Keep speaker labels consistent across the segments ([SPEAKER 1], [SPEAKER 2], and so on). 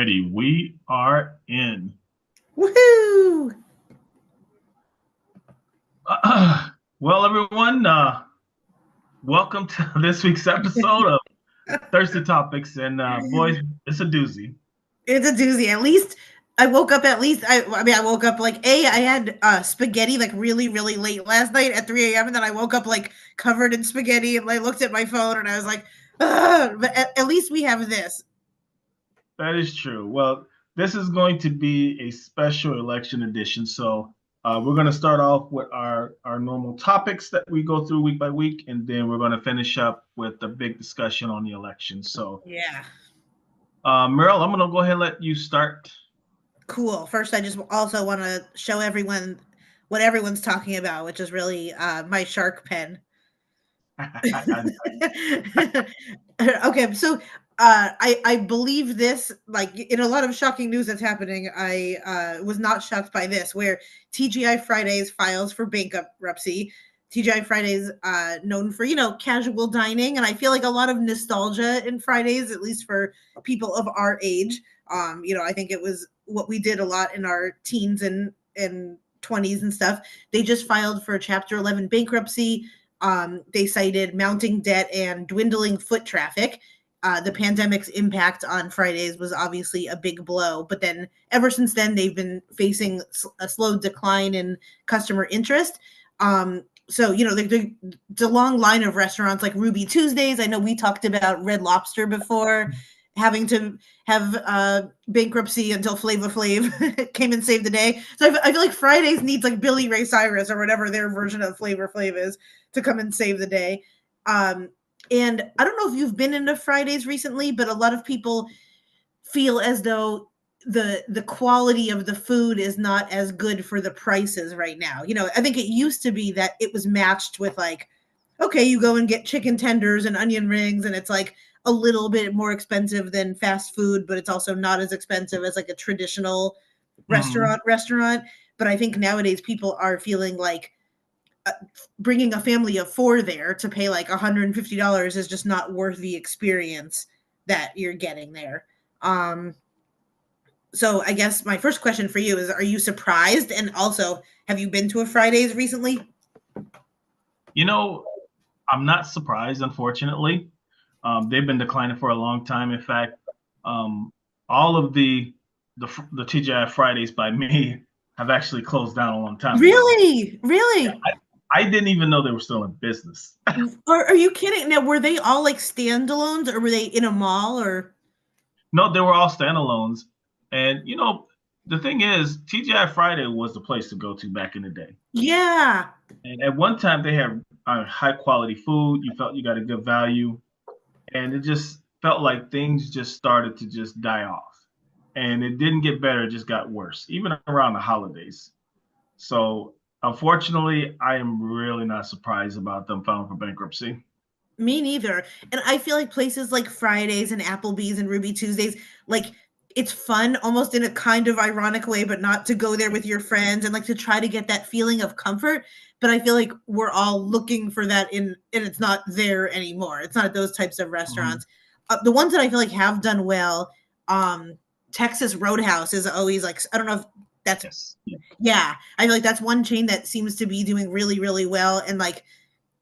[SPEAKER 1] Alrighty, we are in.
[SPEAKER 2] Woohoo!
[SPEAKER 1] Well, everyone, welcome to this week's episode of Thirsty Topics. And boys, it's a doozy.
[SPEAKER 2] It's a doozy. At least I woke up. I woke up like I had spaghetti like really really late last night at 3 a.m. and then I woke up like covered in spaghetti and I looked at my phone and I was like, ugh. But at least we have this.
[SPEAKER 1] That is true. Well, this is going to be a special election edition. So we're going to start off with our normal topics that we go through week by week, and then we're going to finish up with a big discussion on the election. So,
[SPEAKER 2] Yeah.
[SPEAKER 1] Meryl, I'm going to go ahead and let you start.
[SPEAKER 2] Cool. First, I just also want to show everyone what everyone's talking about, which is really my shark pen. Okay, so I believe this, like in a lot of shocking news that's happening. I was not shocked by this, where TGI Fridays files for bankruptcy. TGI Fridays, known for casual dining, and I feel like a lot of nostalgia in Fridays, at least for people of our age. I think it was what we did a lot in our teens and 20s and stuff. They just filed for Chapter 11 bankruptcy. They cited mounting debt and dwindling foot traffic. The pandemic's impact on Fridays was obviously a big blow, but then ever since then, they've been facing a slow decline in customer interest. So, it's a long line of restaurants like Ruby Tuesdays. I know we talked about Red Lobster before having to have bankruptcy until Flava Flav came and saved the day. So I feel like Fridays needs like Billy Ray Cyrus or whatever their version of Flavor Flav is to come and save the day. And I don't know if you've been into Fridays recently, but a lot of people feel as though the quality of the food is not as good for the prices right now. I think it used to be that it was matched with like, okay, you go and get chicken tenders and onion rings, and it's like a little bit more expensive than fast food, but it's also not as expensive as like a traditional restaurant. But I think nowadays people are feeling like bringing a family of four there to pay like $150 is just not worth the experience that you're getting there. So I guess my first question for you is, are you surprised? And also, have you been to a Fridays recently?
[SPEAKER 1] I'm not surprised, unfortunately. They've been declining for a long time. In fact, all of the TGI Fridays by me have actually closed down a long time ago.
[SPEAKER 2] Really?
[SPEAKER 1] Yeah, I didn't even know they were still in business.
[SPEAKER 2] Are you kidding? Now, were they all like standalones, or were they in a mall, or?
[SPEAKER 1] No, they were all standalones. And the thing is, TGI Friday was the place to go to back in the day.
[SPEAKER 2] Yeah.
[SPEAKER 1] And at one time, they had high quality food. You felt you got a good value, and it just felt like things just started to just die off. And it didn't get better; it just got worse, even around the holidays. So, unfortunately, I am really not surprised about them filing for bankruptcy.
[SPEAKER 2] Me neither. And I feel like places like Fridays and Applebee's and Ruby Tuesdays, like it's fun almost in a kind of ironic way, but not to go there with your friends and like to try to get that feeling of comfort. But I feel like we're all looking for that and it's not there anymore. It's not at those types of restaurants. The ones that I feel like have done well, Texas Roadhouse is always like, I don't know if that's, yeah, I feel like that's one chain that seems to be doing really, really well. And like,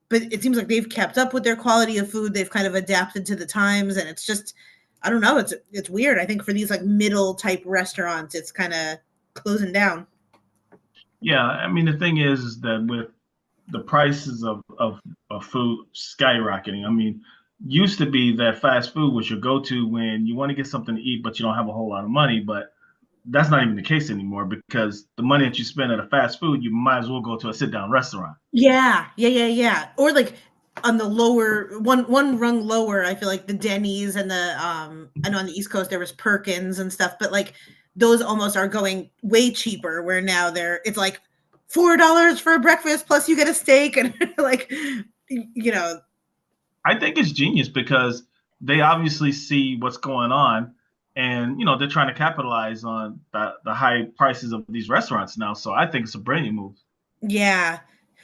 [SPEAKER 2] but it seems like they've kept up with their quality of food. They've kind of adapted to the times, and it's just, I don't know. It's weird. I think for these like middle type restaurants, it's kind of closing down.
[SPEAKER 1] Yeah, I mean the thing is that with the prices of food skyrocketing, I mean, used to be that fast food was your go-to when you want to get something to eat, but you don't have a whole lot of money. But that's not even the case anymore because the money that you spend at a fast food, you might as well go to a sit-down restaurant.
[SPEAKER 2] Yeah. Or like on the lower one rung lower, I feel like the Denny's and the I know on the East Coast there was Perkins and stuff, but like those almost are going way cheaper where now it's like $4 for a breakfast plus you get a steak and like
[SPEAKER 1] I think it's genius because they obviously see what's going on and they're trying to capitalize on the high prices of these restaurants now. So I think it's a brilliant move.
[SPEAKER 2] Yeah.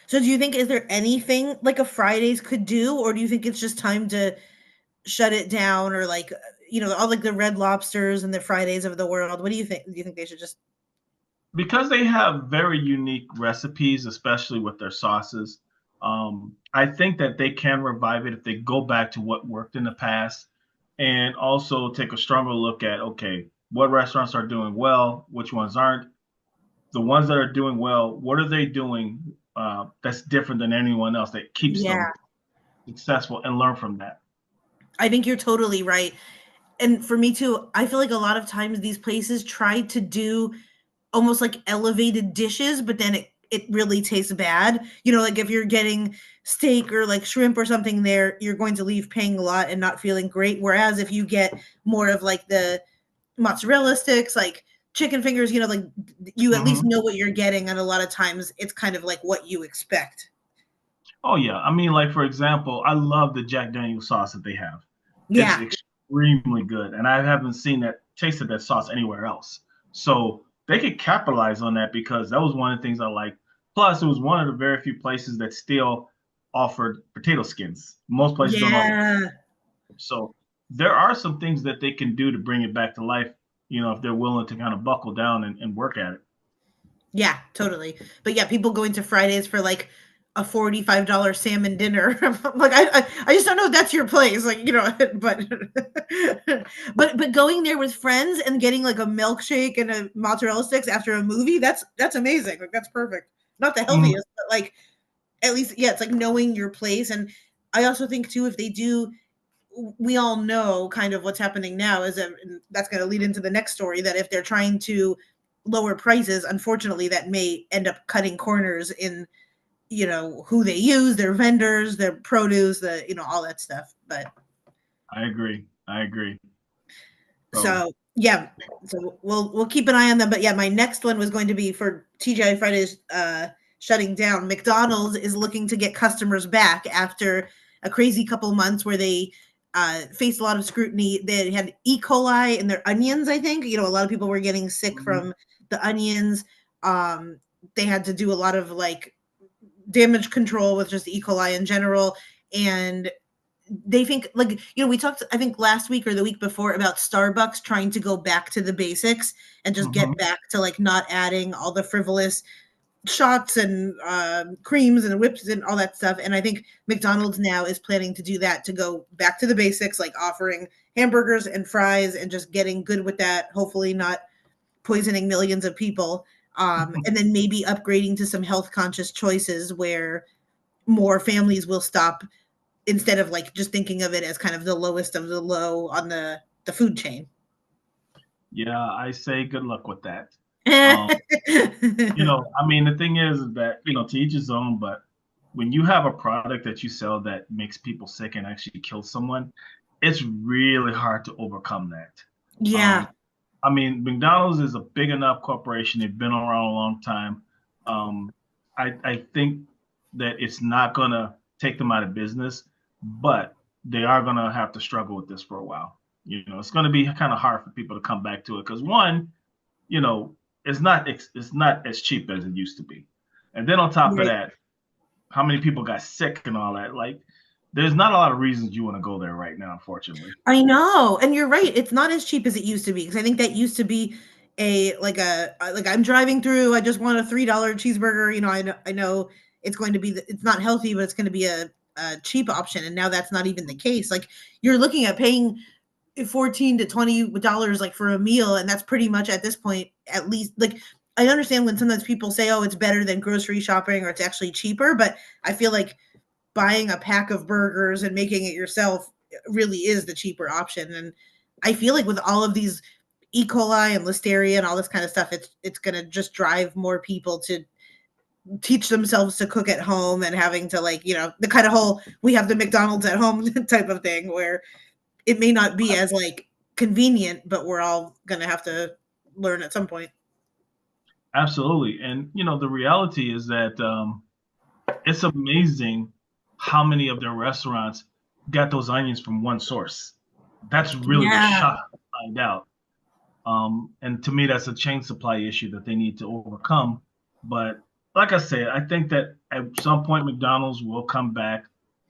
[SPEAKER 2] So do you think, is there anything like a Fridays could do, or do you think it's just time to shut it down, or like all like the Red Lobsters and the Fridays of the world. What do you think? Do you think they should just?
[SPEAKER 1] Because they have very unique recipes, especially with their sauces. I think that they can revive it if they go back to what worked in the past, and also take a stronger look at, okay, what restaurants are doing well, which ones aren't. The ones that are doing well, what are they doing that's different than anyone else that keeps
[SPEAKER 2] Yeah,
[SPEAKER 1] them successful, and learn from that.
[SPEAKER 2] I think you're totally right. And for me too, I feel like a lot of times these places try to do almost like elevated dishes, but then it really tastes bad. Like if you're getting steak or like shrimp or something there, you're going to leave paying a lot and not feeling great. Whereas if you get more of like the mozzarella sticks, like chicken fingers, like you at least
[SPEAKER 1] Hmm.
[SPEAKER 2] know what you're getting, and a lot of times it's kind of like what you expect.
[SPEAKER 1] Oh yeah, I mean, like for example, I love the Jack Daniel's sauce that they have. It's
[SPEAKER 2] Yeah.
[SPEAKER 1] extremely good, and I haven't seen that tasted that sauce anywhere else. So they could capitalize on that because that was one of the things I liked. Plus, it was one of the very few places that still offered potato skins. Most places don't offer.
[SPEAKER 2] Yeah.
[SPEAKER 1] So there are some things that they can do to bring it back to life, if they're willing to kind of buckle down and work at it.
[SPEAKER 2] Yeah, totally. But yeah, people going to Fridays for like a $45 salmon dinner. I'm like, I just don't know if that's your place. Like, but but going there with friends and getting like a milkshake and a mozzarella sticks after a movie, that's amazing. Like that's perfect. Not the
[SPEAKER 1] Mm,
[SPEAKER 2] healthiest, but like at least, yeah, it's like knowing your place. And I also think too, if they do, we all know kind of what's happening now is that, and that's going to lead into the next story, that if they're trying to lower prices, unfortunately that may end up cutting corners in who they use, their vendors, their produce, all that stuff. But
[SPEAKER 1] I agree. I agree. So.
[SPEAKER 2] so yeah, so we'll keep an eye on them. But yeah, my next one was going to be for TGI Fridays shutting down. McDonald's is looking to get customers back after a crazy couple months where they faced a lot of scrutiny. They had E. coli in their onions, I think. A lot of people were getting sick
[SPEAKER 1] Mhm.
[SPEAKER 2] from the onions. Um, they had to do a lot of like damage control with just E. coli in general. And they think, like, we talked, I think last week or the week before, about Starbucks trying to go back to the basics and just
[SPEAKER 1] Mhm.
[SPEAKER 2] get back to like not adding all the frivolous shots and creams and whips and all that stuff. And I think McDonald's now is planning to do that, to go back to the basics, like offering hamburgers and fries and just getting good with that, hopefully not poisoning millions of people. And then maybe upgrading to some health conscious choices where more families will stop, instead of like just thinking of it as kind of the lowest of the low on the food chain.
[SPEAKER 1] Yeah, I say good luck with that. Um, I mean, the thing is that, to each his own, but when you have a product that you sell that makes people sick and actually kills someone, it's really hard to overcome that.
[SPEAKER 2] Yeah.
[SPEAKER 1] Um, I mean, McDonald's is a big enough corporation. They've been around a long time. Um, I think that it's not going to take them out of business, but they are going to have to struggle with this for a while. It's going to be kind of hard for people to come back to it because one, you know, it's not as cheap as it used to be. And then on top of
[SPEAKER 2] Right.
[SPEAKER 1] that, how many people got sick and all that? Like, there's not a lot of reasons you want to go there right now, unfortunately.
[SPEAKER 2] I know, and you're right. It's not as cheap as it used to be, because I think that used to be like I'm driving through. I just want a $3 cheeseburger. I know it's going to be it's not healthy, but it's going to be a cheap option. And now that's not even the case. Like you're looking at paying 14 to $20 like for a meal, and that's pretty much at this point, at least. Like I understand when sometimes people say, oh, it's better than grocery shopping or it's actually cheaper, but I feel like buying a pack of burgers and making it yourself really is the cheaper option. And I feel like with all of these E. coli and listeria and all this kind of stuff, it's going to just drive more people to teach themselves to cook at home, and having to, like, the kind of whole we have the McDonald's at home type of thing, where it may not be as like convenient, but we're all going to have to learn at some point.
[SPEAKER 1] Absolutely. And the reality is that it's amazing how many of their restaurants got those onions from one source. That's really the
[SPEAKER 2] Yeah.
[SPEAKER 1] shock to find out. And to me, that's a chain supply issue that they need to overcome. But like I said, I think that at some point McDonald's will come back.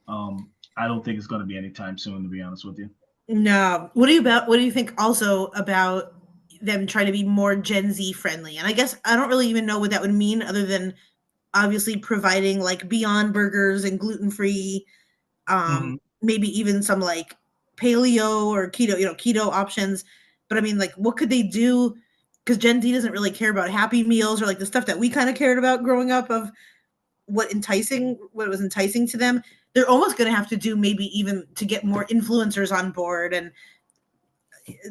[SPEAKER 1] I don't think it's going to be anytime soon, to be honest with you.
[SPEAKER 2] No. What do you think also about them trying to be more Gen Z friendly? And I guess I don't really even know what that would mean other than obviously providing like Beyond Burgers and gluten-free,
[SPEAKER 1] Mhm.
[SPEAKER 2] maybe even some like paleo or keto, keto options. But I mean, like, what could they do? Because Gen Z doesn't really care about Happy Meals or like the stuff that we kind of cared about growing up of what was enticing to them. They're almost going to have to do maybe even to get more influencers on board and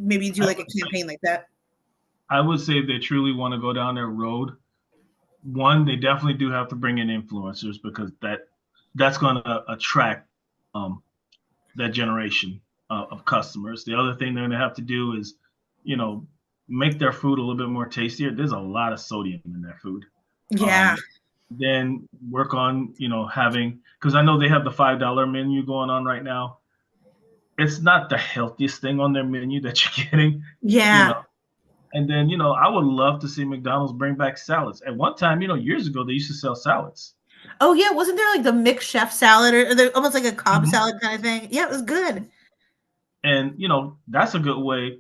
[SPEAKER 2] maybe do
[SPEAKER 1] I
[SPEAKER 2] like a
[SPEAKER 1] would say,
[SPEAKER 2] campaign like that.
[SPEAKER 1] I would say if they truly want to go down that road, one, they definitely do have to bring in influencers because that's going to attract um, that generation of customers. The other thing they're going to have to do is, you know, make their food a little bit more tastier. There's a lot of sodium in their food.
[SPEAKER 2] Yeah.
[SPEAKER 1] Um, then work on, having, because I know they have the $5 menu going on right now. It's not the healthiest thing on their menu that you're getting, you
[SPEAKER 2] Yeah.
[SPEAKER 1] know. And then, I would love to see McDonald's bring back salads. At one time, years ago, they used to sell salads.
[SPEAKER 2] Oh yeah, wasn't there like the mixed chef salad or almost like a Cobb
[SPEAKER 1] Mhm.
[SPEAKER 2] salad kind of thing? Yeah, it was good.
[SPEAKER 1] And, that's a good way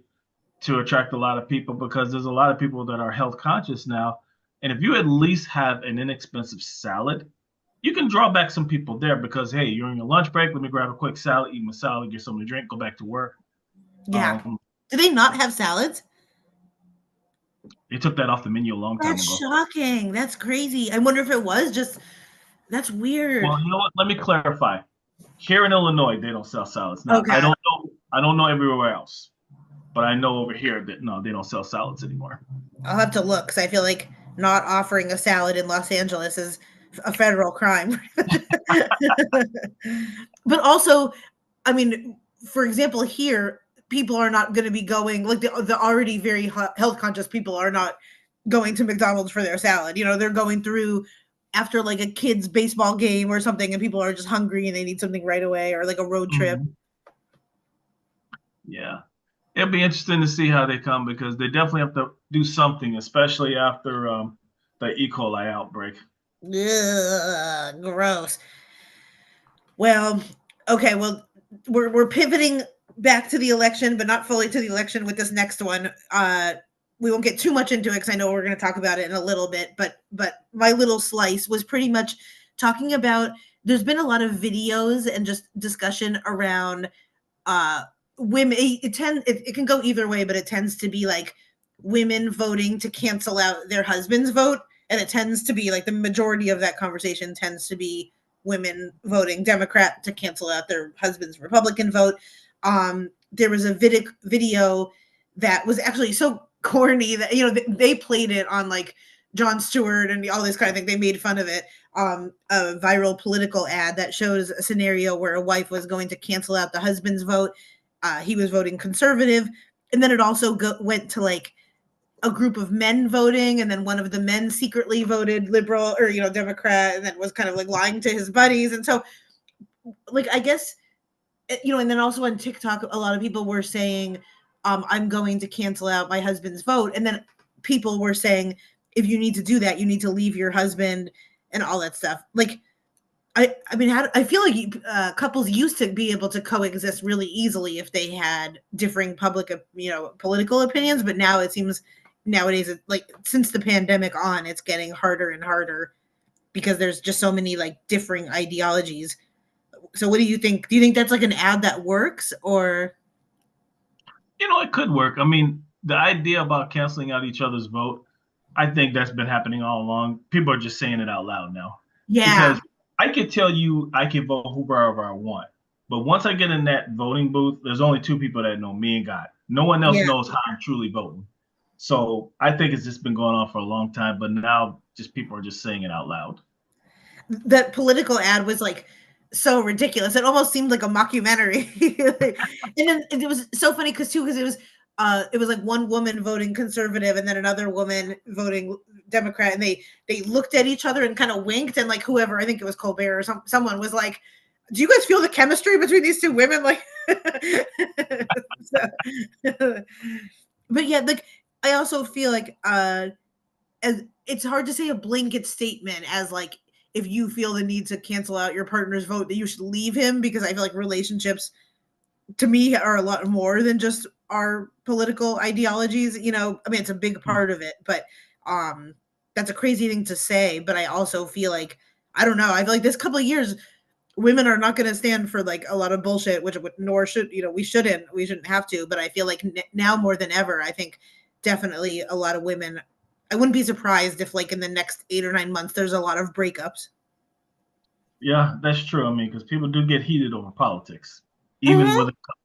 [SPEAKER 1] to attract a lot of people because there's a lot of people that are health conscious now. And if you at least have an inexpensive salad, you can draw back some people there because, hey, you're on your lunch break. Let me grab a quick salad, eat my salad, get something to drink, go back to work.
[SPEAKER 2] Yeah.
[SPEAKER 1] Um,
[SPEAKER 2] Do they not have salads?
[SPEAKER 1] they took that off the menu a long time
[SPEAKER 2] That's
[SPEAKER 1] ago.
[SPEAKER 2] shocking. That's crazy. I wonder if it was just that's
[SPEAKER 1] Well,
[SPEAKER 2] weird.
[SPEAKER 1] you know what? Let me clarify. Here in Illinois, they don't sell salads. Now, I
[SPEAKER 2] Okay.
[SPEAKER 1] don't know. I don't know everywhere else, but I know over here that no, they don't sell salads anymore.
[SPEAKER 2] I'll have to look because I feel like not offering a salad in Los Angeles is a federal crime. But also, I mean, for example, here people are not going to be going like the already very health conscious people are not going to McDonald's for their salad. They're going through after like a kid's baseball game or something, and people are just hungry and they need something right away, or like a road trip.
[SPEAKER 1] Mhm. Yeah. It'll be interesting to see how they come because they definitely have to do something, especially after the E. coli outbreak.
[SPEAKER 2] Ugh, gross. Well, okay, well, we're pivoting back to the election, but not fully to the election with this next one. We won't get too much into it because I know we're going to talk about it in a little bit. But my little slice was pretty much talking about. There's been a lot of videos and just discussion around uh women. It can go either way, but it tends to be like women voting to cancel out their husband's vote, and it tends to be like the majority of that conversation tends to be women voting Democrat to cancel out their husband's Republican vote. There was a video that was actually so corny that they played it on like Jon Stewart and all this kind of thing. They made fun of it. A viral political ad that shows a scenario where a wife was going to cancel out the husband's vote. He was voting conservative, and then it also went to like a group of men voting, and then one of the men secretly voted liberal or Democrat, and then was kind of like lying to his buddies. And so, like, I guess and then also on TikTok, a lot of people were saying, I'm going to cancel out my husband's vote. And then people were saying, if you need to do that, you need to leave your husband and all that stuff. Like, I mean, I feel like couples used to be able to coexist really easily if they had differing public, political opinions. But now it seems nowadays, like since the pandemic on, it's getting harder and harder because there's just so many like differing ideologies. So what do you think? Do you think that's like an ad that works or
[SPEAKER 1] It could work. I mean, the idea about canceling out each other's vote, I think that's been happening all along. People are just saying it out loud now.
[SPEAKER 2] yeah.
[SPEAKER 1] Because I could tell you I can vote whoever I want. But once I get in that voting booth, there's only two people that know me and God. No one else
[SPEAKER 2] Yeah.
[SPEAKER 1] knows how I'm truly voting. So I think it's just been going on for a long time, but now just people are just saying it out loud.
[SPEAKER 2] That political ad was like so ridiculous. It almost seemed like a mockumentary. And then it was so funny because it was like one woman voting conservative and then another woman voting Democrat, and they looked at each other and kind of winked, and like whoever, I think it was Colbert or someone was like, do you guys feel the chemistry between these two women? Like so, but yeah, like I also feel like as it's hard to say a blanket statement as like if you feel the need to cancel out your partner's vote that you should leave him, because I feel like relationships to me are a lot more than just our political ideologies. You know, I mean, it's a big part of it, but um, that's a crazy thing to say. But I also feel like I don't know. I feel like this couple of years, women are not going to stand for like a lot of bullshit, which nor should we shouldn't. We shouldn't have to. But I feel like now more than ever, I think definitely a lot of women. I wouldn't be surprised if like in the next 8 or 9 months, there's a lot of breakups.
[SPEAKER 1] Yeah, that's true. I mean, because people do get heated over politics, even
[SPEAKER 2] Mhm.
[SPEAKER 1] with a couple.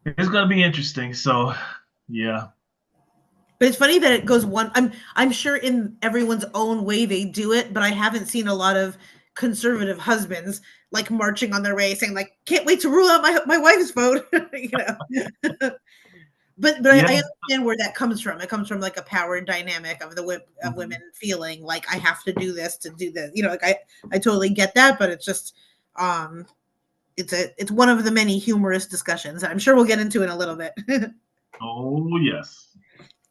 [SPEAKER 1] It's going to be interesting. So, yeah.
[SPEAKER 2] But it's funny that it goes one. I'm sure in everyone's own way they do it, but I haven't seen a lot of conservative husbands like marching on their way saying like, "Can't wait to rule out my wife's vote." you know. But I
[SPEAKER 1] Yeah.
[SPEAKER 2] understand where that comes from. It comes from like a power dynamic of of women
[SPEAKER 1] Mhm.
[SPEAKER 2] feeling like I have to do this to do this. You know, like I totally get that, but it's just um it's one of the many humorous discussions. I'm sure we'll get into in a little bit.
[SPEAKER 1] Oh, yes.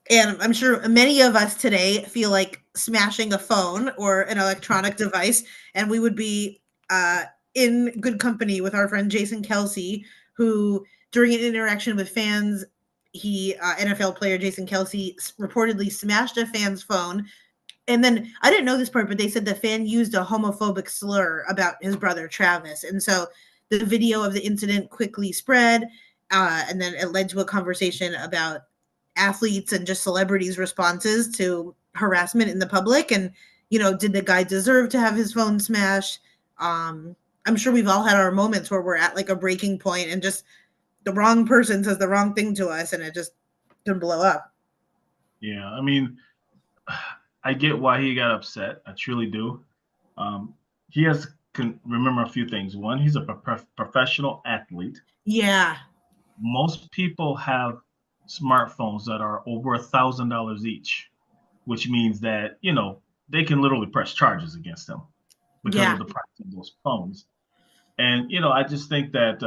[SPEAKER 2] And I'm sure many of us today feel like smashing a phone or an electronic device, and we would be in good company with our friend Jason Kelsey, who during an interaction with fans, NFL player Jason Kelsey reportedly smashed a fan's phone. And then I didn't know this part, but they said the fan used a homophobic slur about his brother Travis, and so the video of the incident quickly spread, and then it led to a conversation about athletes and just celebrities' responses to harassment in the public. And did the guy deserve to have his phone smashed? I'm sure we've all had our moments where we're at like a breaking point, and just the wrong person says the wrong thing to us, and it just can blow up.
[SPEAKER 1] Yeah. I mean, I get why he got upset. I truly do. He has to remember a few things. One, he's a professional athlete.
[SPEAKER 2] Yeah,
[SPEAKER 1] Most people have smartphones that are over $1,000 each, which means that they can literally press charges against them because of
[SPEAKER 2] yeah,
[SPEAKER 1] the price of those phones. And I just think that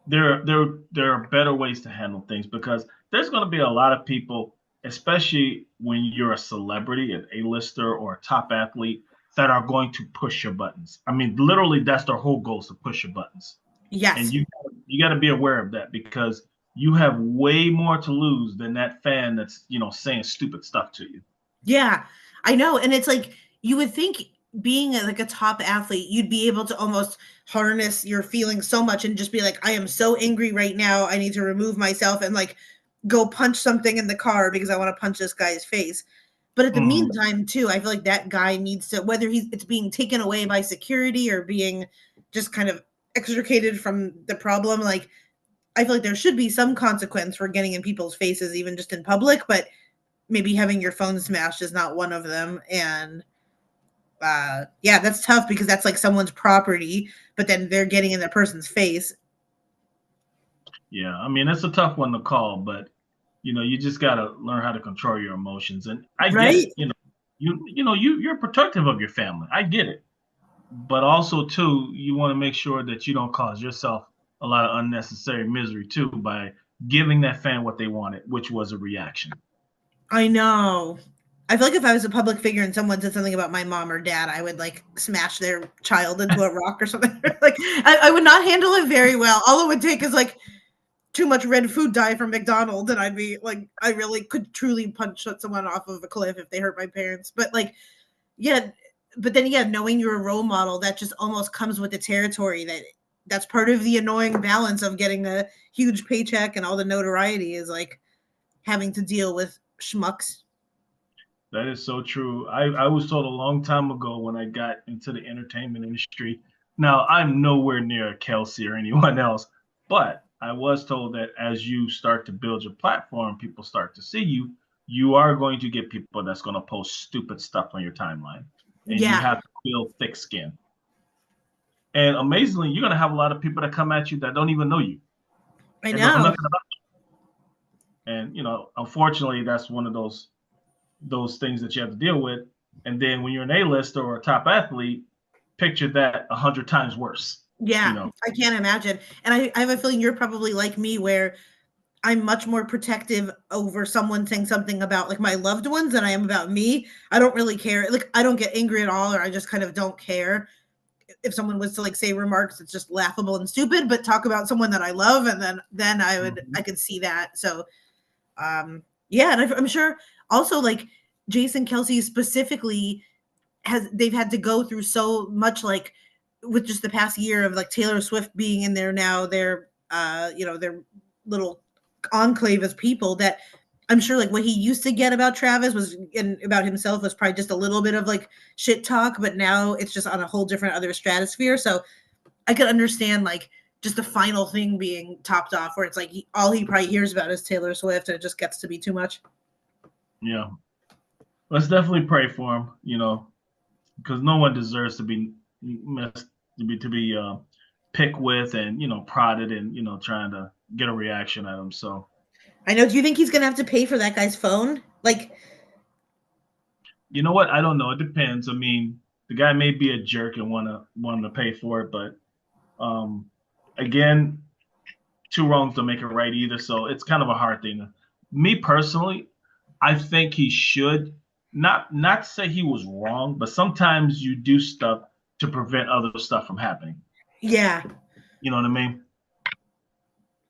[SPEAKER 1] there are better ways to handle things because there's going to be a lot of people, especially when you're a celebrity, an A-lister, or a top athlete, that are going to push your buttons. I mean, literally, that's their whole goal is to push your buttons, and
[SPEAKER 2] yes.
[SPEAKER 1] you got to be aware of that because you have way more to lose than that fan that's saying stupid stuff to you.
[SPEAKER 2] Yeah, I know, and it's like you would think being like a top athlete, you'd be able to almost harness your feelings so much and just be like, I am so angry right now. I need to remove myself and like go punch something in the car because I want to punch this guy's face. But at the
[SPEAKER 1] Mhm.
[SPEAKER 2] meantime, too, I feel like that guy needs to, whether it's being taken away by security or being just kind of extricated from the problem, like I feel like there should be some consequence for getting in people's faces, even just in public. But maybe having your phone smashed is not one of them. And yeah, that's tough because that's like someone's property, but then they're getting in that person's face.
[SPEAKER 1] Yeah, I mean, it's a tough one to call, but you just got to learn how to control your emotions. And I get
[SPEAKER 2] Right?
[SPEAKER 1] it. You're protective of your family. I get it. But also too, you want to make sure that you don't cause yourself a lot of unnecessary misery too by giving that fan what they wanted, which was a reaction.
[SPEAKER 2] I know. I feel like if I was a public figure and someone said something about my mom or dad, I would like smash their child into a rock or something. Like I would not handle it very well. All it would take is like too much red food dye from McDonald's, and I'd be like, I really could truly punch someone off of a cliff if they hurt my parents. But like, yeah, but then yeah, knowing you're a role model, that just almost comes with the territory that's part of the annoying balance of getting a huge paycheck and all the notoriety is like having to deal with schmucks.
[SPEAKER 1] That is so true. I was told a long time ago when I got into the entertainment industry. Now, I'm nowhere near Kelsey or anyone else, but I was told that as you start to build your platform, people start to see you. You are going to get people that's going to post stupid stuff on your timeline, and you
[SPEAKER 2] Yeah,
[SPEAKER 1] have to build thick skin. And amazingly, you're going to have a lot of people that come at you that don't even know you
[SPEAKER 2] I
[SPEAKER 1] and know
[SPEAKER 2] know.
[SPEAKER 1] nothing about you. And unfortunately, that's one of those things that you have to deal with. And then when you're an A-lister or a top athlete, picture that 100 times worse. You
[SPEAKER 2] Yeah,
[SPEAKER 1] know,
[SPEAKER 2] I can't imagine. And I have a feeling you're probably like me where I'm much more protective over someone saying something about like my loved ones than I am about me. I don't really care. Like I don't get angry at all, or I just kind of don't care. if someone was to like say remarks, it's just laughable and stupid, but talk about someone that I love, and then I could see that. So yeah, and I'm sure also like Jason Kelsey specifically they've had to go through so much, like with just the past year of like Taylor Swift being in there now, their their little enclave of people, that I'm sure like what he used to get about Travis was and about himself was probably just a little bit of like shit talk, but now it's just on a whole different other stratosphere. So I could understand like just the final thing being topped off where it's like all he probably hears about is Taylor Swift, and it just gets to be too much.
[SPEAKER 1] Yeah. Let's definitely pray for him, because no one deserves to be messed to be picked with and prodded and trying to get a reaction at him. So
[SPEAKER 2] I know. Do you think he's gonna have to pay for that guy's phone? Like,
[SPEAKER 1] you know what? I don't know. It depends. I mean, the guy may be a jerk and want him to pay for it, but again, two wrongs don't make it right either. So it's kind of a hard thing. Me personally, I think he should not say he was wrong, but sometimes you do stuff to prevent other stuff from happening.
[SPEAKER 2] yeah.
[SPEAKER 1] You know what I mean?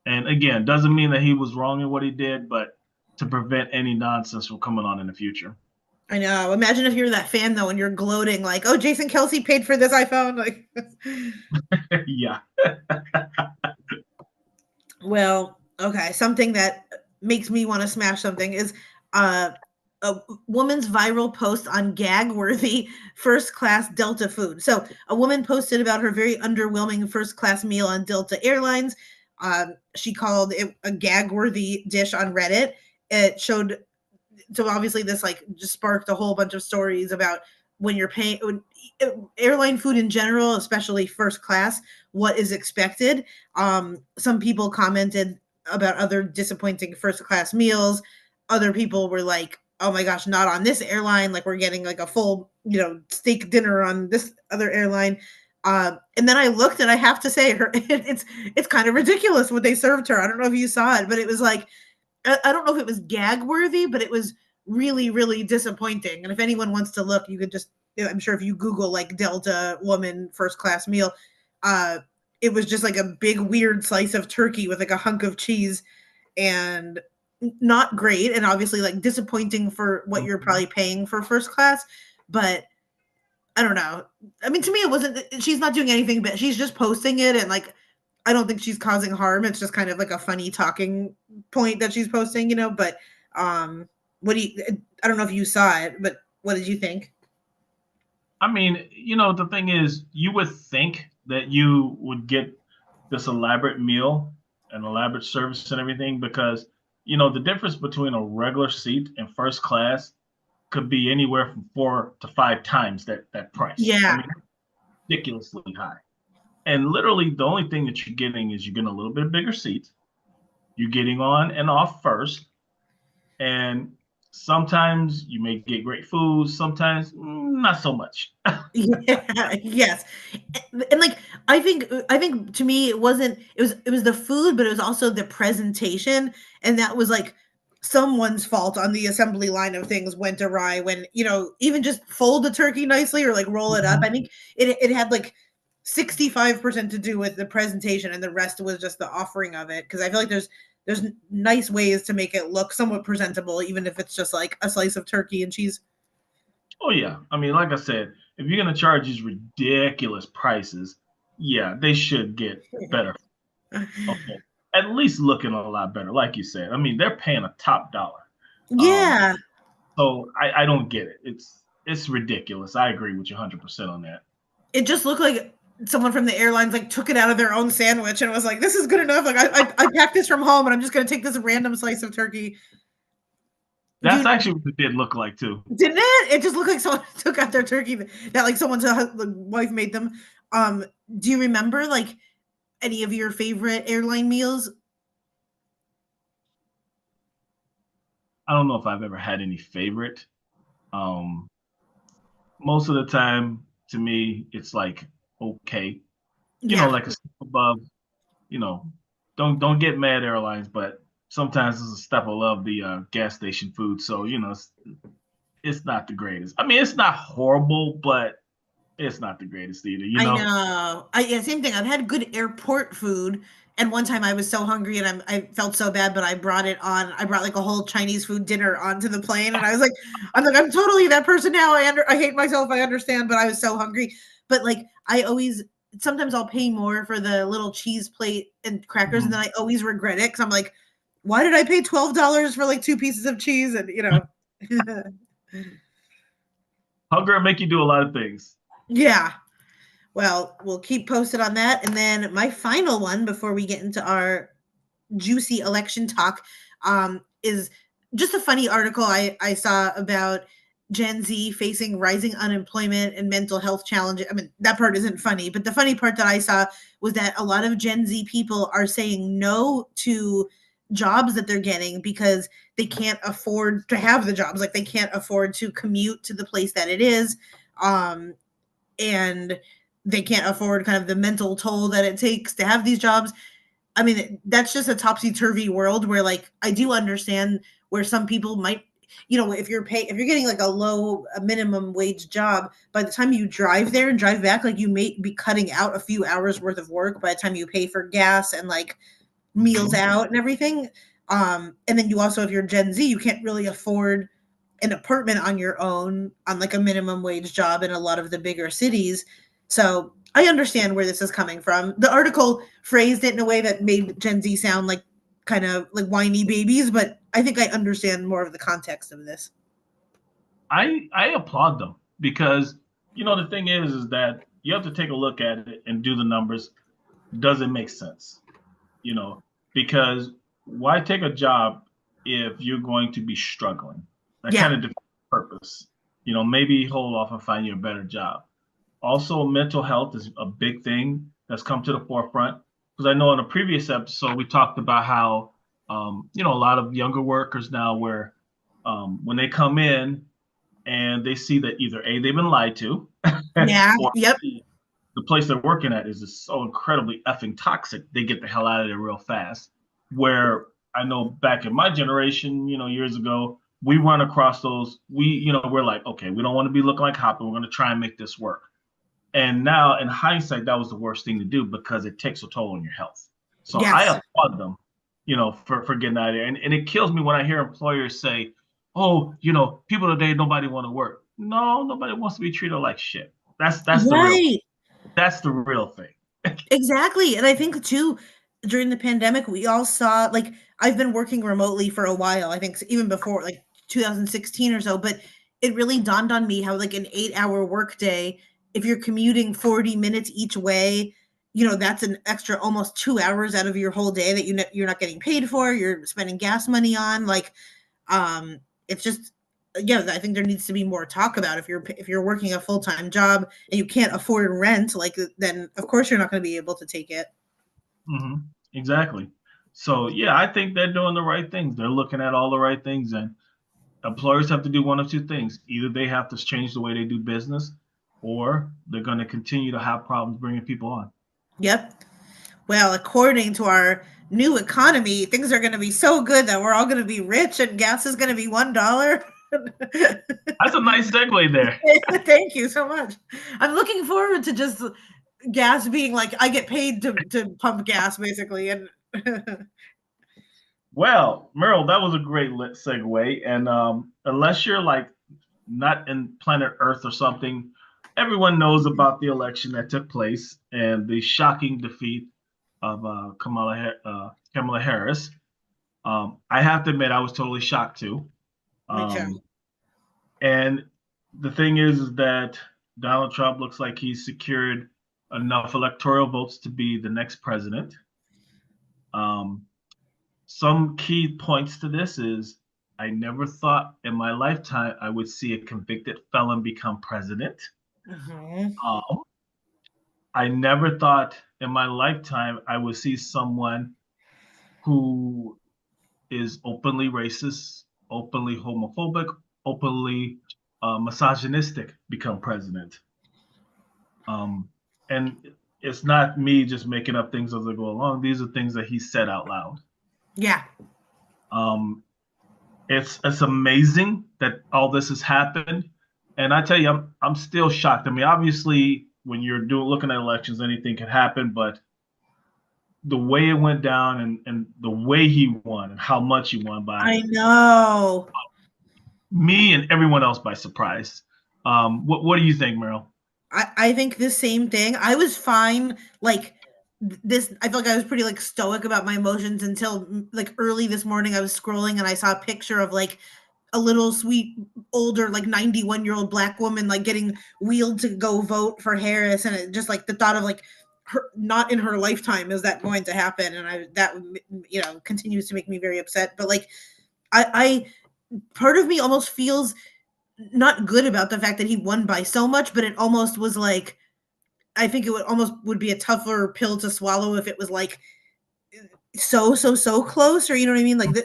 [SPEAKER 1] And again, doesn't mean that he was wrong in what he did, but to prevent any nonsense from coming on in the future.
[SPEAKER 2] I know. Imagine if you're that fan though, and you're gloating like, "Oh, Jason Kelsey paid for this iPhone." Like,
[SPEAKER 1] yeah.
[SPEAKER 2] well, okay. Something that makes me want to smash something is a woman's viral post on gag-worthy first-class Delta food. So, a woman posted about her very underwhelming first-class meal on Delta Airlines. She called it a gag-worthy dish on Reddit. It showed, so obviously this like just sparked a whole bunch of stories about when you're paying airline food in general, especially first class, what is expected. Some people commented about other disappointing first class meals. Other people were like, oh my gosh, not on this airline, like we're getting like a full steak dinner on this other airline. And then I looked, and I have to say it's kind of ridiculous what they served her. I don't know if you saw it, but it was like, I don't know if it was gag worthy, but it was really, really disappointing. And if anyone wants to look, you could just, I'm sure if you Google like Delta woman first class meal, it was just like a big weird slice of turkey with like a hunk of cheese, and not great. And obviously like disappointing for what you're probably paying for first class. But I don't know. I mean, to me, it wasn't, she's not doing anything, but she's just posting it. And like, I don't think she's causing harm. It's just kind of like a funny talking point that she's posting, but what do you, I don't know if you saw it, but what did you think?
[SPEAKER 1] I mean, the thing is, you would think that you would get this elaborate meal and elaborate service and everything because, the difference between a regular seat and first class could be anywhere from 4 to 5 times that price. I
[SPEAKER 2] Yeah.
[SPEAKER 1] mean, ridiculously high. And literally, the only thing that you're getting is you're getting a little bit bigger seat. You're getting on and off first, and sometimes you may get great food. Sometimes not so much.
[SPEAKER 2] Yeah, yes. And like I think to me it was the food, but it was also the presentation, and that was like someone's fault on the assembly line of things went awry when, even just fold the turkey nicely or like roll it up. I think it had like 65% to do with the presentation, and the rest was just the offering of it, because I feel like there's nice ways to make it look somewhat presentable, even if it's just like a slice of turkey and cheese.
[SPEAKER 1] Oh yeah, I mean, like I said, if you're gonna charge these ridiculous prices, yeah, they should get better. Okay, at least looking a lot better, like you said. I mean, they're paying a top dollar. Um,
[SPEAKER 2] Yeah.
[SPEAKER 1] so I don't get it. It's ridiculous. I agree with you 100% on that.
[SPEAKER 2] It just looked like someone from the airlines like took it out of their own sandwich and was like, "This is good enough. Like I packed this from home, and I'm just gonna take this random slice of turkey."
[SPEAKER 1] That's
[SPEAKER 2] Dude,
[SPEAKER 1] actually what it did look like too.
[SPEAKER 2] didn't it? It just looked like someone took out their turkey that like someone's wife made them. Um, do you remember like any of your favorite airline meals?
[SPEAKER 1] I don't know if I've ever had any favorite. Um, Most of the time, to me, it's like okay,
[SPEAKER 2] Yeah.
[SPEAKER 1] like a step above. You know, don't get mad, airlines, but sometimes it's a step above the gas station food. So it's not the greatest. I mean, it's not horrible, but It's not the greatest either, you
[SPEAKER 2] I
[SPEAKER 1] know.
[SPEAKER 2] know. Yeah, same thing. I've had good airport food, and one time I was so hungry and I felt so bad, but I brought it on. I brought like a whole Chinese food dinner onto the plane, and I'm like, I'm totally that person now. I hate myself. I understand, but I was so hungry. But like, I always sometimes I'll pay more for the little cheese plate and crackers, and then
[SPEAKER 1] Mhm.
[SPEAKER 2] I always regret it because I'm like, why did I pay $12 for like two pieces of cheese? And
[SPEAKER 1] Hunger make you do a lot of things.
[SPEAKER 2] yeah. Well, we'll keep posted on that. And then my final one before we get into our juicy election talk is just a funny article I saw about Gen Z facing rising unemployment and mental health challenges. I mean, that part isn't funny, but the funny part that I saw was that a lot of Gen Z people are saying no to jobs that they're getting because they can't afford to have the jobs. Like they can't afford to commute to the place that it is. And they can't afford kind of the mental toll that it takes to have these jobs. I mean, that's just a topsy turvy world where, like, I do understand where some people might, if if you're getting like a minimum wage job, by the time you drive there and drive back, like you may be cutting out a few hours worth of work by the time you pay for gas and like meals
[SPEAKER 1] Mhm.
[SPEAKER 2] out and everything. And then you also, if you're Gen Z, you can't really afford an apartment on your own on like a minimum wage job in a lot of the bigger cities. So I understand where this is coming from. The article phrased it in a way that made Gen Z sound like kind of like whiny babies, but I think I understand more of the context of this.
[SPEAKER 1] I applaud them because the thing is that you have to take a look at it and do the numbers. Does it make sense? You know, because why take a job if you're going to be struggling? That
[SPEAKER 2] Yeah.
[SPEAKER 1] kind of defeats the purpose. Maybe hold off and find you a better job. Also, mental health is a big thing that's come to the forefront because I know in a previous episode we talked about how a lot of younger workers now where when they come in and they see that either A, they've been lied to,
[SPEAKER 2] Yeah.
[SPEAKER 1] or
[SPEAKER 2] Yep.
[SPEAKER 1] B, the place they're working at is just so incredibly effing toxic, they get the hell out of there real fast. Where I know back in my generation, years ago, we run across those, we're like, okay, we don't want to be looking like Hopper. We're going to try and make this work. And now in hindsight, that was the worst thing to do because it takes a toll on your health. So I
[SPEAKER 2] Yes.
[SPEAKER 1] applaud them, for getting out of there. And it kills me when I hear employers say, oh, people today, nobody want to work. No, nobody wants to be treated like shit. That's the real
[SPEAKER 2] Right.
[SPEAKER 1] that's the real thing.
[SPEAKER 2] Exactly. And I think too, during the pandemic, we all saw like I've been working remotely for a while, I think even before like 2016 or so, but it really dawned on me how like an 8-hour workday, if you're commuting 40 minutes each way, that's an extra almost 2 hours out of your whole day that you're not getting paid for, you're spending gas money on. Like it's just yeah, I think there needs to be more talk about if you're working a full-time job and you can't afford rent, like then of course you're not going to be able to take it.
[SPEAKER 1] Hmm. Exactly. So yeah, I think they're doing the right things. They're looking at all the right things, and employers have to do one of two things. Either they have to change the way they do business, or they're going to continue to have problems bringing people on.
[SPEAKER 2] Yep. Well, according to our new economy, things are going to be so good that we're all going to be rich and gas is going to be $1.
[SPEAKER 1] That's a nice segue there.
[SPEAKER 2] Thank you so much. I'm looking forward to just gas being like I get paid to pump gas basically. And
[SPEAKER 1] Well, Meryl, that was a great segue. And unless you're like not in planet Earth or something, everyone knows about the election that took place and the shocking defeat of Kamala Harris. I have to admit, I was totally shocked too.
[SPEAKER 2] me too.
[SPEAKER 1] Um, and the thing is that Donald Trump looks like he's secured enough electoral votes to be the next president. Um, some key points to this is I never thought in my lifetime I would see a convicted felon become president.
[SPEAKER 2] Mhm.
[SPEAKER 1] Um, I never thought in my lifetime I would see someone who is openly racist, openly homophobic, openly misogynistic become president. Um, and it's not me just making up things as I go along. These are things that he said out loud.
[SPEAKER 2] Yeah.
[SPEAKER 1] Um, it's amazing that all this has happened. And I tell you, I'm still shocked. I mean, obviously, when you're looking at elections, anything can happen, but the way it went down and the way he won and how much he won by
[SPEAKER 2] I know.
[SPEAKER 1] me and everyone else by surprise. What do you think, Meryl?
[SPEAKER 2] I think the same thing. I was fine. Like this, I feel like I was pretty like stoic about my emotions until like early this morning. I was scrolling and I saw a picture of like a little sweet older like 91-year-old black woman like getting wheeled to go vote for Harris, and it just like the thought of like her not in her lifetime is that going to happen, and I that continues to make me very upset. But like I part of me almost feels not good about the fact that he won by so much, but it almost was like I think it would almost would be a tougher pill to swallow if it was like so close, or you know what I mean, like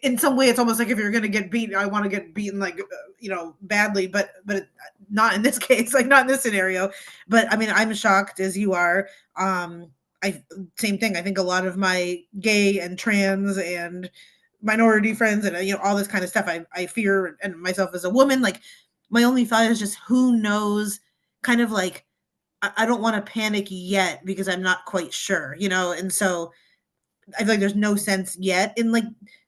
[SPEAKER 2] in some way it's almost like if you're gonna get beat, I want to get beaten like badly, but not in this case, like not in this scenario. But I mean, I'm shocked as you are. I Same thing. I think a lot of my gay and trans and minority friends and all this kind of stuff, I fear, and myself as a woman, like my only thought is just who knows, kind of like I don't want to panic yet because I'm not quite sure, and so I feel like there's no sense yet in like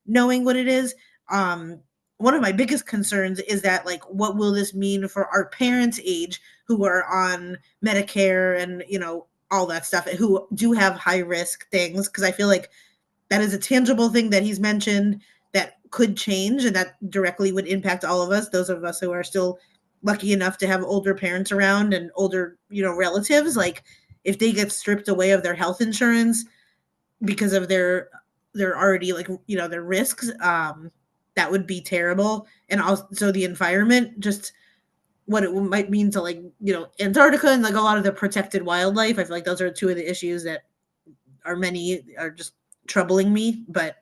[SPEAKER 2] knowing what it is. Um, One of my biggest concerns is that like what will this mean for our parents' age who are on Medicare and all that stuff, who do have high risk things, because I feel like that is a tangible thing that he's mentioned that could change and that directly would impact all of us, those of us who are still lucky enough to have older parents around and older relatives. Like if they get stripped away of their health insurance because of their already like their risks, that would be terrible. And also the environment, just what it might mean to like Antarctica and like a lot of the protected wildlife. I feel like those are two of the issues that are just troubling me. But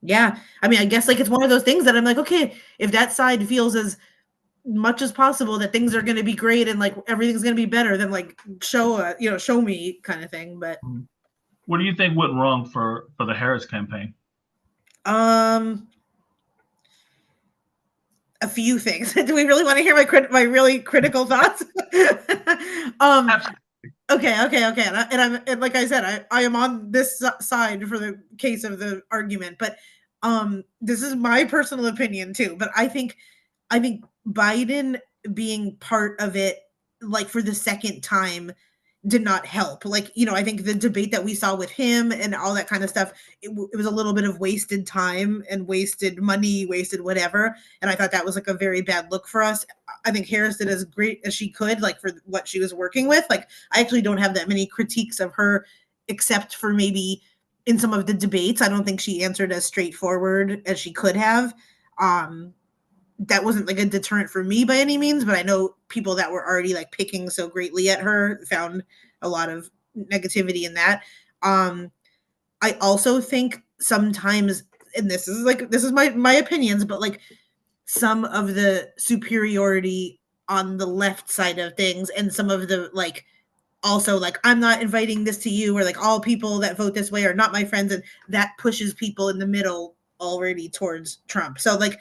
[SPEAKER 2] yeah, I mean, I guess like it's one of those things that I'm like, okay, if that side feels as much as possible that things are going to be great and like everything's going to be better, then like show me kind of thing. But
[SPEAKER 1] What do you think went wrong for the Harris campaign?
[SPEAKER 2] um a few things. Do we really want to hear my really critical thoughts? um
[SPEAKER 1] Absolutely.
[SPEAKER 2] okay, and like I said, I am on this side for the case of the argument, but this is my personal opinion too. But I think Biden being part of it, like for the second time, did not help. Like, I think the debate that we saw with him and all that kind of stuff, it was a little bit of wasted time and wasted money, wasted whatever. And I thought that was like a very bad look for us. I think Harris did as great as she could, like for what she was working with. Like, I actually don't have that many critiques of her, except for maybe in some of the debates. I don't think she answered as straightforward as she could have. Um, that wasn't like a deterrent for me by any means, but I know people that were already like picking so greatly at her found a lot of negativity in that. Um, I also think sometimes, and this is my opinions, but like some of the superiority on the left side of things and some of the like also like I'm not inviting this to you, or like all people that vote this way are not my friends, and that pushes people in the middle already towards Trump. So like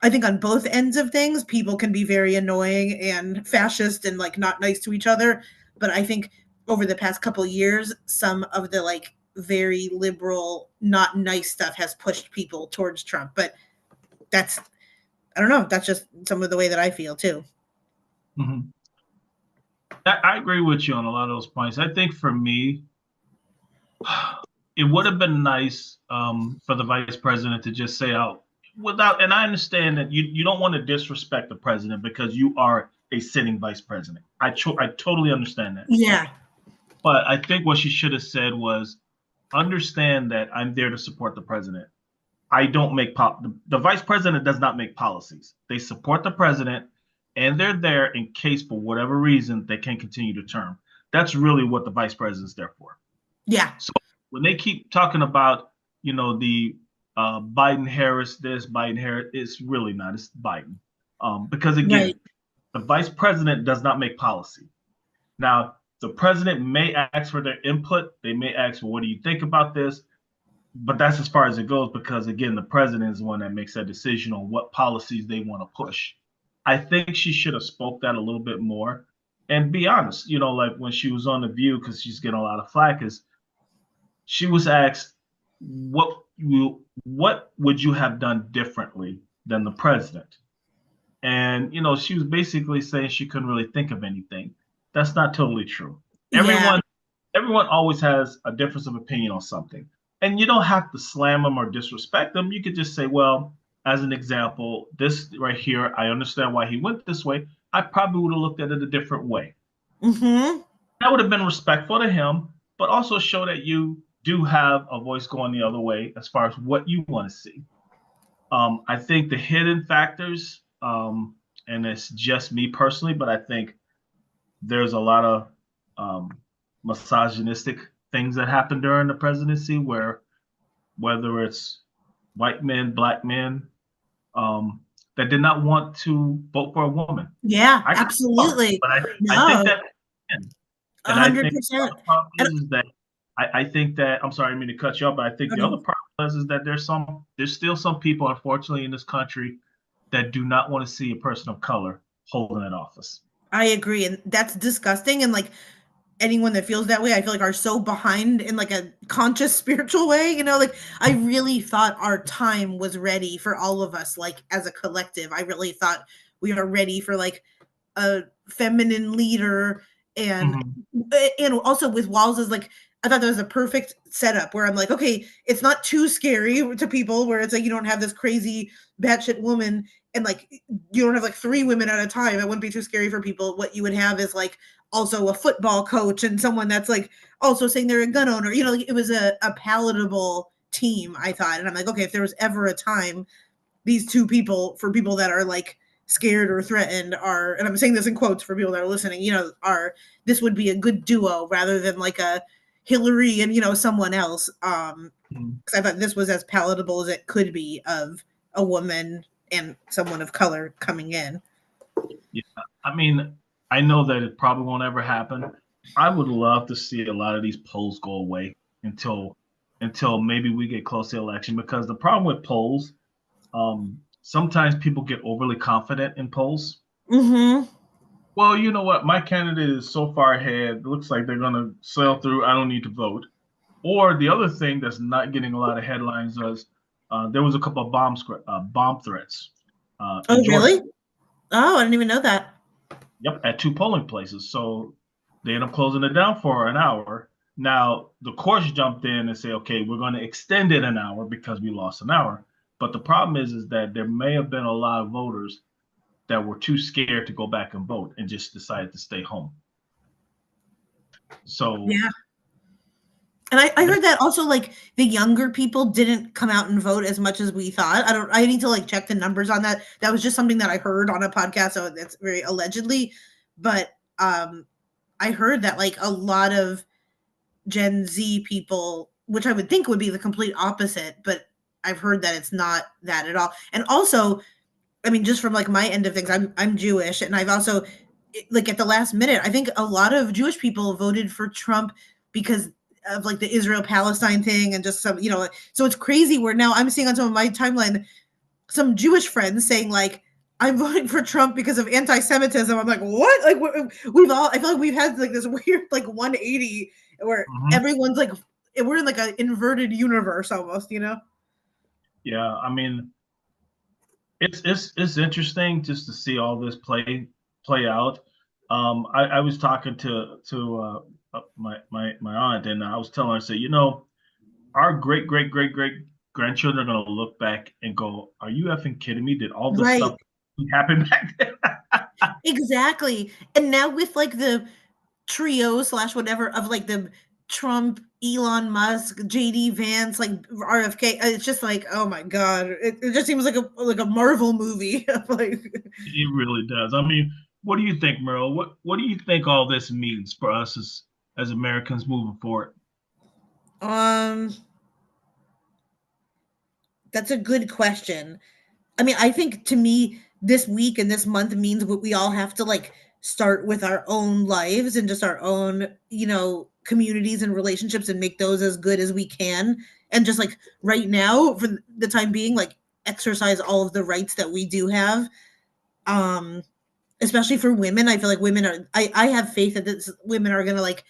[SPEAKER 2] I think on both ends of things people can be very annoying and fascist and like not nice to each other, but I think over the past couple years some of the like very liberal not nice stuff has pushed people towards Trump. But that's, I don't know, that's just some of the way that I feel too.
[SPEAKER 1] Mm-hmm. I agree with you on a lot of those points. I think for me, it would have been nice for the vice president to just say out without, and I understand that you don't want to disrespect the president because you are a sitting vice president. I totally understand that.
[SPEAKER 2] Yeah.
[SPEAKER 1] But I think what she should have said was understand that I'm there to support the president. I don't make the vice president does not make policies. They support the president and they're there in case for whatever reason they can't continue the term. That's really what the vice president's there for.
[SPEAKER 2] Yeah.
[SPEAKER 1] So when they keep talking about, the Biden Harris, this Biden Harris, it's really not. It's Biden. Because again,
[SPEAKER 2] Right.
[SPEAKER 1] the vice president does not make policy. Now, the president may ask for their input. They may ask, well, what do you think about this? But that's as far as it goes because, again, the president is the one that makes that decision on what policies they want to push. I think she should have spoke that a little bit more. And be honest, like when she was on The View, because she's getting a lot of flack, is she was asked what would you have done differently than the president? And she was basically saying she couldn't really think of anything. That's not totally true.
[SPEAKER 2] Yeah.
[SPEAKER 1] Everyone always has a difference of opinion on something. And you don't have to slam them or disrespect them. You could just say, well, as an example, this right here, I understand why he went this way. I probably would have looked at it a different way.
[SPEAKER 2] Mm-hmm.
[SPEAKER 1] That would have been respectful to him, but also show that you do have a voice going the other way as far as what you want to see. I think the hidden factors, and it's just me personally, but I think there's a lot of misogynistic things that happen during the presidency, where whether it's white men, black men, that did not want to vote for a woman.
[SPEAKER 2] Yeah,
[SPEAKER 1] I
[SPEAKER 2] absolutely.
[SPEAKER 1] but I think
[SPEAKER 2] No,
[SPEAKER 1] that, and I think the
[SPEAKER 2] 100%.
[SPEAKER 1] other problem is that I think that I'm sorry, I mean to cut you off, but I think the other problem is that there's still some people, unfortunately, in this country that do not want to see a person of color holding an office.
[SPEAKER 2] I agree, and that's disgusting. And like anyone that feels that way, I feel like are so behind in like a conscious spiritual way. Like I really thought our time was ready for all of us, like as a collective. I really thought we are ready for like a feminine leader, and
[SPEAKER 1] Mm-hmm.
[SPEAKER 2] and also with Walls is like I thought that was a perfect setup where I'm like, okay, it's not too scary to people where it's like you don't have this crazy batshit woman and like you don't have like 3 women at a time. It wouldn't be too scary for people. What you would have is like also a football coach and someone that's like also saying they're a gun owner. Like it was a palatable team, I thought. And I'm like, okay, if there was ever a time these two people, for people that are like scared or threatened, are, and I'm saying this in quotes for people that are listening, are, this would be a good duo rather than like a Hillary and someone else. Because I thought this was as palatable as it could be of a woman and someone of color coming in.
[SPEAKER 1] Yeah, I mean, I know that it probably won't ever happen. I would love to see a lot of these polls go away until maybe we get close to election, because the problem with polls, sometimes people get overly confident in polls.
[SPEAKER 2] Mm-hmm.
[SPEAKER 1] Well, you know what? My candidate is so far ahead. It looks like they're going to sail through. I don't need to vote. Or the other thing that's not getting a lot of headlines is there was a couple of bomb threats in
[SPEAKER 2] Oh,
[SPEAKER 1] Georgia.
[SPEAKER 2] really? Oh, I didn't even know that.
[SPEAKER 1] Yep, at 2 polling places. So they end up closing it down for an hour. Now the courts jumped in and say, okay, we're going to extend it an hour because we lost an hour. But the problem is that there may have been a lot of voters that were too scared to go back and vote and just decided to stay home. So
[SPEAKER 2] yeah. And I heard that also like the younger people didn't come out and vote as much as we thought. I need to like check the numbers on that. That was just something that I heard on a podcast. So that's very allegedly, but I heard that like a lot of Gen Z people, which I would think would be the complete opposite, but I've heard that it's not that at all. And also, I mean, just from like my end of things, I'm Jewish, and I've also like at the last minute, I think a lot of Jewish people voted for Trump because of like the Israel Palestine thing and just some, so it's crazy where now I'm seeing on some of my timeline some Jewish friends saying like I'm voting for Trump because of anti-Semitism. I'm like, what? Like I feel like we've had like this weird like 180 where everyone's like we're in like an inverted universe almost,
[SPEAKER 1] Yeah, I mean, it's interesting just to see all this play out. I was talking to my aunt, and I was telling her, I said, our great grandchildren are gonna look back and go, "Are you effing kidding me? Did all this
[SPEAKER 2] right?
[SPEAKER 1] stuff happen back then?"
[SPEAKER 2] Exactly. And now with like the trio slash whatever of like the Trump, Elon Musk, JD Vance, like RFK, it's just like, oh my god, it just seems like a Marvel movie. Like,
[SPEAKER 1] It really does. I mean, what do you think, Merle? What do you think all this means for us as Americans moving forward?
[SPEAKER 2] That's a good question. I mean, I think to me, this week and this month means what we all have to like start with our own lives and just our own, communities and relationships and make those as good as we can. And just like right now, for the time being, like exercise all of the rights that we do have. especially for women. I feel like women are. I have faith that women are gonna like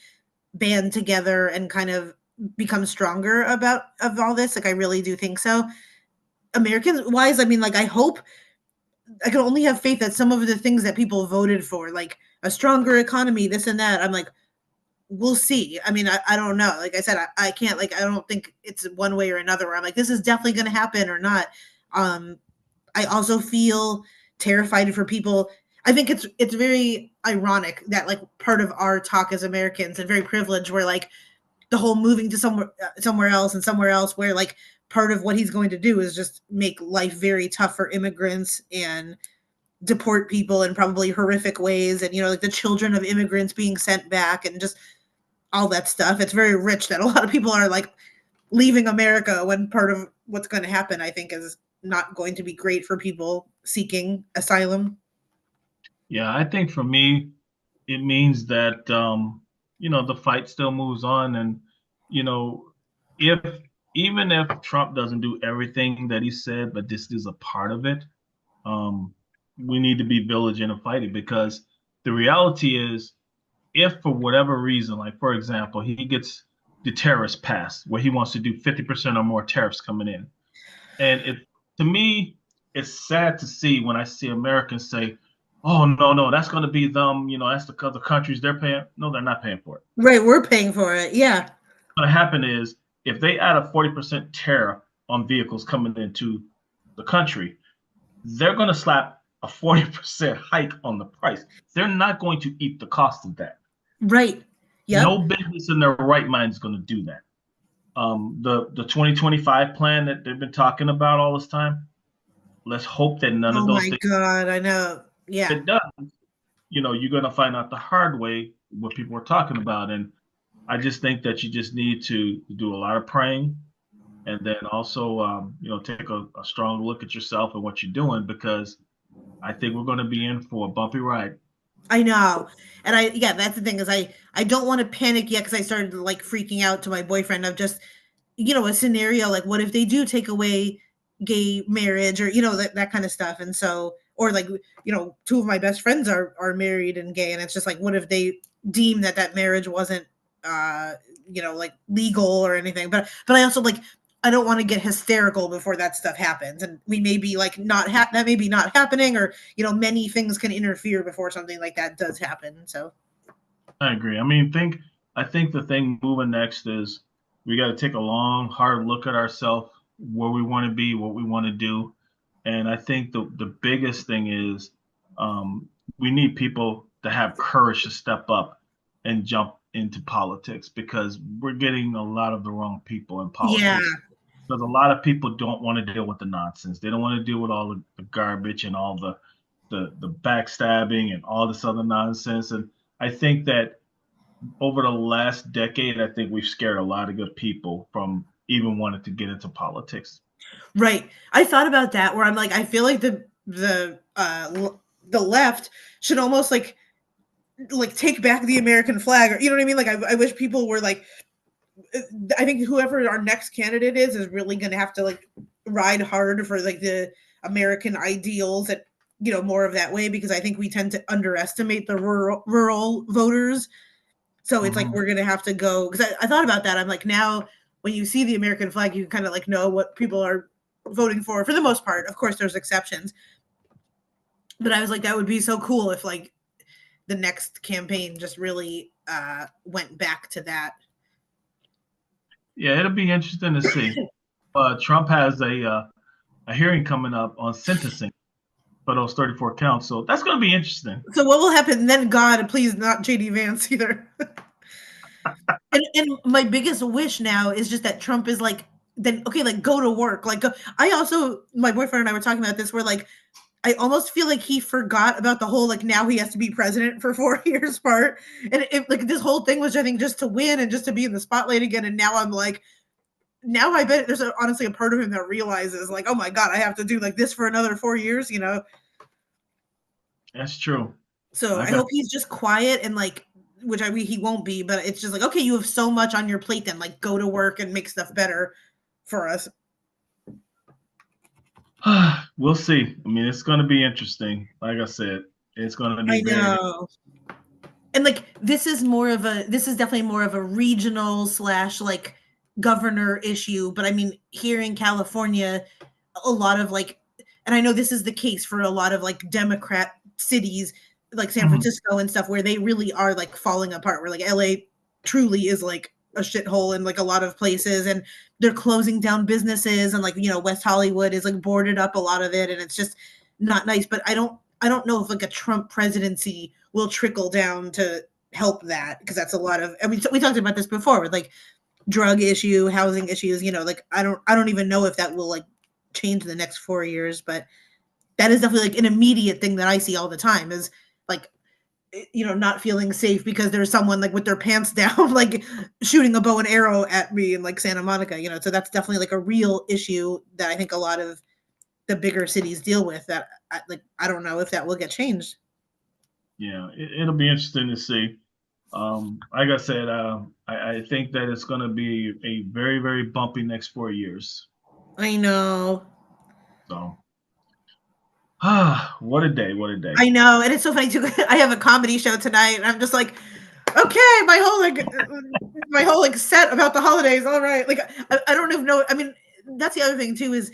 [SPEAKER 2] band together and kind of become stronger about of all this. Like I really do think so. Americans wise, I mean, like I hope I can only have faith that some of the things that people voted for, like a stronger economy, this and that, I'm like, we'll see. I mean, I don't know. Like I said, I can't like I don't think it's one way or another where I'm like, this is definitely gonna happen or not. I also feel terrified for people. I think it's very ironic that like part of our talk as Americans and very privileged where like the whole moving to somewhere else and somewhere else where like part of what he's going to do is just make life very tough for immigrants and deport people in probably horrific ways and like the children of immigrants being sent back and just all that stuff. It's very rich that a lot of people are like leaving America when part of what's going to happen I think is not going to be great for people seeking asylum.
[SPEAKER 1] Yeah, I think for me, it means that the fight still moves on, and you know, if even if Trump doesn't do everything that he said, but this is a part of it, um, we need to be vigilant and fight it because the reality is, if for whatever reason, like for example, he gets the tariffs passed where he wants to do 50% or more tariffs coming in, and it to me, it's sad to see when I see Americans say, "Oh no, no, that's going to be them." That's the other countries they're paying. No, they're not paying for it.
[SPEAKER 2] Right, we're paying for it. Yeah.
[SPEAKER 1] What's going to happen is if they add a 40% tariff on vehicles coming into the country, they're going to slap a 40% hike on the price. They're not going to eat the cost of that.
[SPEAKER 2] Right. Yep.
[SPEAKER 1] No business in their right mind is going to do that. The 2025 plan that they've been talking about all this time. Let's hope that none
[SPEAKER 2] Oh
[SPEAKER 1] of those
[SPEAKER 2] my
[SPEAKER 1] things.
[SPEAKER 2] God, I know. Yeah.
[SPEAKER 1] It does. You're going to find out the hard way what people are talking about. And I just think that you just need to do a lot of praying and then also, take a strong look at yourself and what you're doing because I think we're going to be in for a bumpy ride.
[SPEAKER 2] I know. And yeah, that's the thing is I don't want to panic yet because I started like freaking out to my boyfriend of just, a scenario like what if they do take away gay marriage or, that kind of stuff. And so, or like, two of my best friends are married and gay. And it's just like, what if they deem that marriage wasn't, like legal or anything. But I also like, I don't want to get hysterical before that stuff happens. And we may be like that may be not happening or, many things can interfere before something like that does happen. So
[SPEAKER 1] I agree. I think the thing moving next is we got to take a long, hard look at ourselves, where we want to be, what we want to do. And I think the biggest thing is we need people to have courage to step up and jump into politics because we're getting a lot of the wrong people in
[SPEAKER 2] yeah.
[SPEAKER 1] politics. Because a lot of people don't want to deal with the nonsense. They don't want to deal with all the garbage and all the backstabbing and all this other nonsense. And I think that over the last decade, I think we've scared a lot of good people from even wanting to get into politics.
[SPEAKER 2] Right. I thought about that where I'm like, I feel like the left should almost like take back the American flag or you know what I mean? Like I wish people were like I think whoever our next candidate is really going to have to like ride hard for like the American ideals and more of that way because I think we tend to underestimate the rural voters. So it's like
[SPEAKER 1] Mm-hmm.
[SPEAKER 2] we're going to have to go because I thought about that. I'm like now when you see the American flag, you kind of like know what people are voting for the most part. Of course, there's exceptions, but I was like that would be so cool if like the next campaign just really went back to that.
[SPEAKER 1] Yeah, it'll be interesting to see. Trump has a hearing coming up on sentencing for those 34 counts, so that's going to be interesting.
[SPEAKER 2] So what will happen then? God, please not JD Vance either. and my biggest wish now is just that Trump is like, then okay, like go to work. Like I also, my boyfriend and I were talking about this. Where like, I almost feel like he forgot about the whole like now he has to be president for 4 years part, and like this whole thing was I think just to win and just to be in the spotlight again. And now I'm like, now I bet there's honestly a part of him that realizes like, oh my God, I have to do like this for another 4 years.
[SPEAKER 1] That's true.
[SPEAKER 2] So I
[SPEAKER 1] I got
[SPEAKER 2] hope he's just quiet and like, which he won't be, but it's just like, okay, you have so much on your plate, then like go to work and make stuff better for us.
[SPEAKER 1] We'll see. I mean, it's going to be interesting. Like I said, it's going to be
[SPEAKER 2] I
[SPEAKER 1] very.
[SPEAKER 2] know. And like this is definitely more of a regional slash like governor issue. But I mean, here in California, a lot of like, and I know this is the case for a lot of like Democrat cities like San
[SPEAKER 1] Mhm.
[SPEAKER 2] Francisco and stuff where they really are like falling apart, where like LA truly is like a shithole in like a lot of places, and they're closing down businesses, and like, you know, West Hollywood is like boarded up, a lot of it, and it's just not nice. But I don't know if like a Trump presidency will trickle down to help that, because that's a lot of, and we talked about this before with like drug issue, housing issues, you know, like I don't even know if that will like change in the next 4 years. But that is definitely like an immediate thing that I see all the time is like, you know, not feeling safe because there's someone like with their pants down, like shooting a bow and arrow at me in like Santa Monica, you know. So that's definitely like a real issue that I think a lot of the bigger cities deal with, that I don't know if that will get changed.
[SPEAKER 1] Yeah, it'll be interesting to see. Like I said, I think that it's going to be a very, very bumpy next 4 years.
[SPEAKER 2] I know.
[SPEAKER 1] So, what a day! What a day!
[SPEAKER 2] I know, and it's so funny too. I have a comedy show tonight, and I'm just like, okay, my whole like set about the holidays. All right, like I don't even know. I mean, that's the other thing too is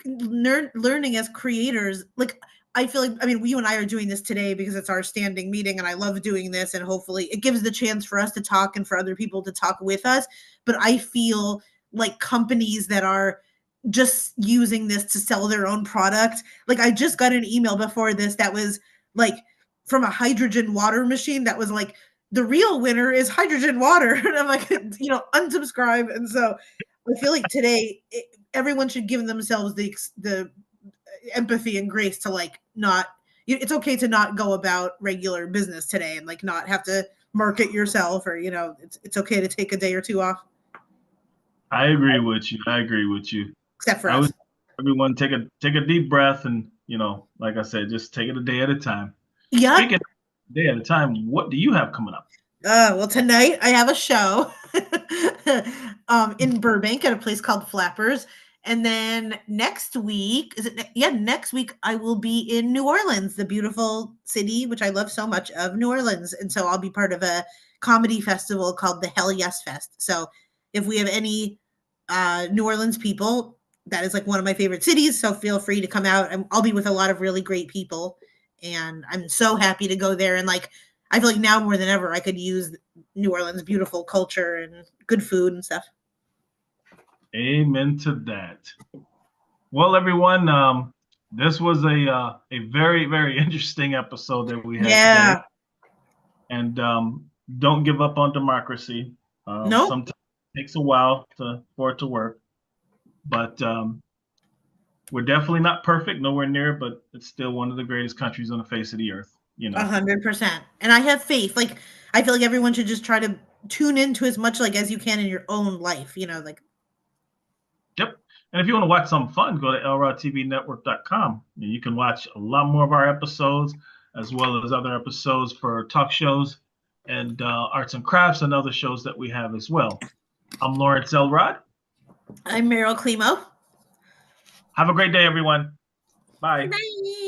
[SPEAKER 2] learning as creators. Like I feel like, I mean, you and I are doing this today because it's our standing meeting, and I love doing this, and hopefully it gives the chance for us to talk and for other people to talk with us. But I feel like companies that are just using this to sell their own product. Like I just got an email before this that was like from a hydrogen water machine that was like, the real winner is hydrogen water. And I'm like, you know, unsubscribe. And so I feel like today everyone should give themselves the empathy and grace to like not, it's okay to not go about regular business today and like not have to market yourself, or you know, it's okay to take a day or two off,
[SPEAKER 1] I agree with you. I agree with you.
[SPEAKER 2] except for
[SPEAKER 1] I would
[SPEAKER 2] us.
[SPEAKER 1] everyone take a deep breath and like I said, just take it a day at a time.
[SPEAKER 2] Yep.
[SPEAKER 1] Speaking of a day at a time, what do you have coming up?
[SPEAKER 2] Well, tonight I have a show in Burbank at a place called Flappers. And then next week, yeah, next week I will be in New Orleans, the beautiful city, which I love so much, of New Orleans. And so I'll be part of a comedy festival called the Hell Yes Fest. So if we have any New Orleans people, that is like one of my favorite cities. So feel free to come out. I'll be with a lot of really great people. And I'm so happy to go there. And like, I feel like now more than ever, I could use New Orleans' beautiful culture and good food and stuff.
[SPEAKER 1] Amen to that. Well, everyone, this was a very, very interesting episode that we had today.
[SPEAKER 2] Yeah.
[SPEAKER 1] And don't give up on democracy.
[SPEAKER 2] Nope.
[SPEAKER 1] Sometimes it takes a while for it to work, but we're definitely not perfect, nowhere near, but it's still one of the greatest countries on the face of the earth.
[SPEAKER 2] 100%. And I have faith. Like, I feel like everyone should just try to tune into as much like as you can in your own life. You know, like.
[SPEAKER 1] Yep. And if you want to watch something fun, go to lrodtvnetwork.com. And you can watch a lot more of our episodes, as well as other episodes for talk shows and arts and crafts and other shows that we have as well. I'm Lawrence Elrod.
[SPEAKER 2] I'm Meryl Climo.
[SPEAKER 1] Have a great day, everyone. Bye.
[SPEAKER 2] Bye.